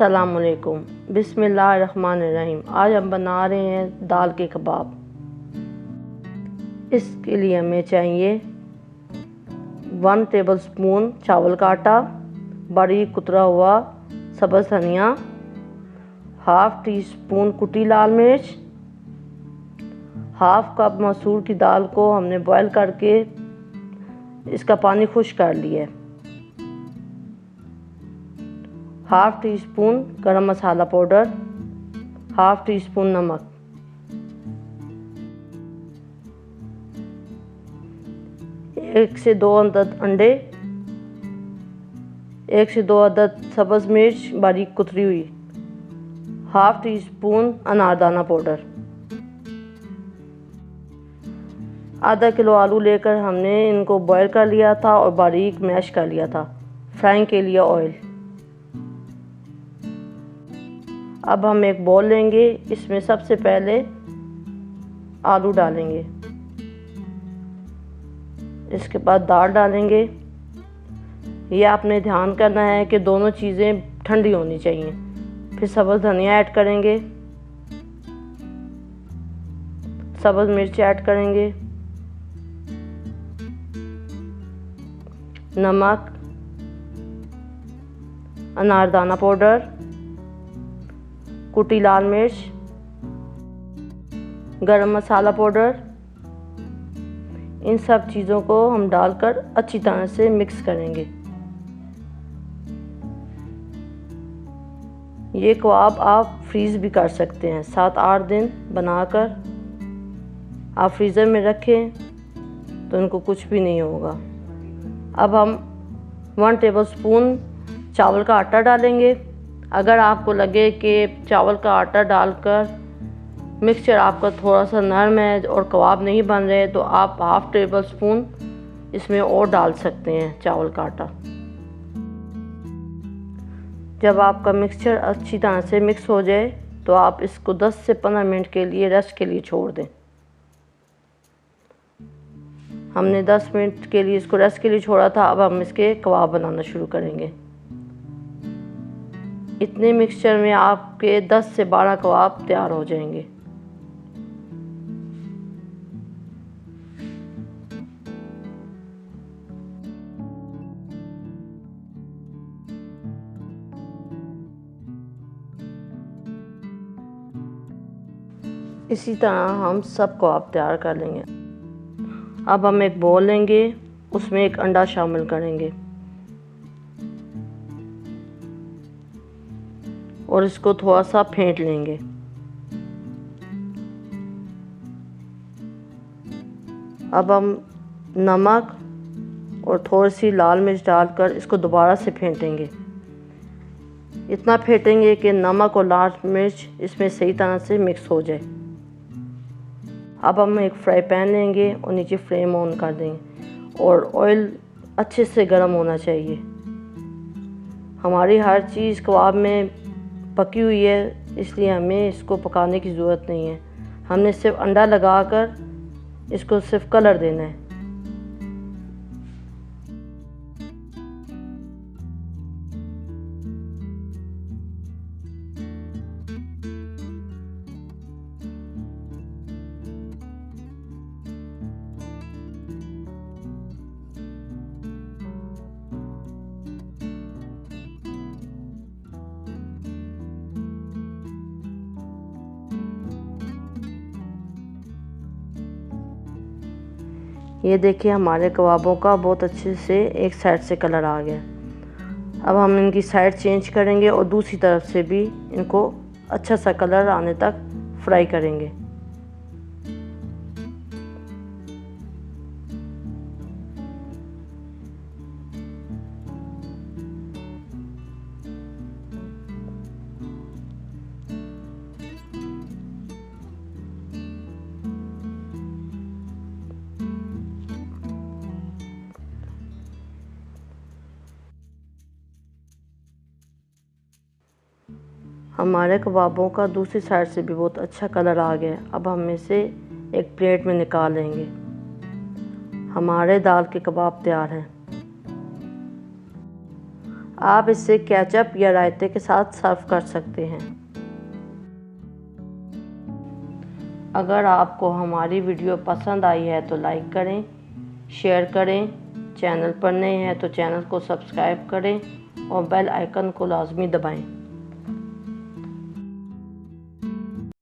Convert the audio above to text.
अस्सलामुअलैकुम, बिस्मिल्लाहिर्रहमानिर्रहीम। आज हम बना रहे हैं दाल के कबाब। इसके लिए हमें चाहिए 1 टेबलस्पून चावल का आटा, बारीक कुतरा हुआ सब्ज़ धनिया, हाफ़ टी स्पून कुटी लाल मिर्च, हाफ़ कप मसूर की दाल को हमने बॉयल करके इसका पानी खुश्क कर लिया है, हाफ़ टी स्पून गरम मसाला पाउडर, हाफ़ टी स्पून नमक, एक से दो अदद अंडे, 1 से 2 अदद सब्ज़ मिर्च बारीक कुतरी हुई, हाफ़ टी स्पून अनारदाना पाउडर। आधा किलो आलू लेकर हमने इनको बॉयल कर लिया था और बारीक मैश कर लिया था। फ्राइंग के लिए ऑयल। अब हम एक बॉल लेंगे, इसमें सबसे पहले आलू डालेंगे, इसके बाद दाल डालेंगे। ये आपने ध्यान करना है कि दोनों चीज़ें ठंडी होनी चाहिए। फिर सब्ज़ धनिया ऐड करेंगे, सब्ज़ मिर्च ऐड करेंगे, नमक, अनारदाना पाउडर, कुटी लाल मिर्च, गरम मसाला पाउडर। इन सब चीज़ों को हम डालकर अच्छी तरह से मिक्स करेंगे। ये कबाब आप फ्रीज़ भी कर सकते हैं। 7-8 दिन बनाकर आप फ्रीज़र में रखें तो इनको कुछ भी नहीं होगा। अब हम 1 टेबलस्पून चावल का आटा डालेंगे। अगर आपको लगे कि चावल का आटा डालकर मिक्सचर आपका थोड़ा सा नरम है और कबाब नहीं बन रहे, तो आप हाफ़ टेबलस्पून इसमें और डाल सकते हैं चावल का आटा। जब आपका मिक्सचर अच्छी तरह से मिक्स हो जाए तो आप इसको 10 से 15 मिनट के लिए रेस्ट के लिए छोड़ दें। हमने 10 मिनट के लिए इसको रेस्ट के लिए छोड़ा था। अब हम इसके कबाब बनाना शुरू करेंगे। इतने मिक्सचर में आपके 10 से 12 कबाब तैयार हो जाएंगे। इसी तरह हम सब कबाब तैयार कर लेंगे। अब हम एक बोल लेंगे, उसमें एक अंडा शामिल करेंगे और इसको थोड़ा सा फेंट लेंगे। अब हम नमक और थोड़ी सी लाल मिर्च डालकर इसको दोबारा से फेंटेंगे। इतना फेंटेंगे कि नमक और लाल मिर्च इसमें सही तरह से मिक्स हो जाए। अब हम एक फ्राई पैन लेंगे और नीचे फ्लेम ऑन कर देंगे और ऑयल अच्छे से गर्म होना चाहिए। हमारी हर चीज़ कबाब में पकी हुई है, इसलिए हमें इसको पकाने की ज़रूरत नहीं है। हमने सिर्फ अंडा लगाकर इसको सिर्फ कलर देना है। ये देखिए हमारे कबाबों का बहुत अच्छे से एक साइड से कलर आ गया। अब हम इनकी साइड चेंज करेंगे और दूसरी तरफ से भी इनको अच्छा सा कलर आने तक फ्राई करेंगे। हमारे कबाबों का दूसरी साइड से भी बहुत अच्छा कलर आ गया। अब हम इसे एक प्लेट में निकाल लेंगे। हमारे दाल के कबाब तैयार हैं। आप इसे केचप या रायते के साथ सर्व कर सकते हैं। अगर आपको हमारी वीडियो पसंद आई है तो लाइक करें, शेयर करें। चैनल पर नए हैं तो चैनल को सब्सक्राइब करें और बेल आइकन को लाजमी दबाएं।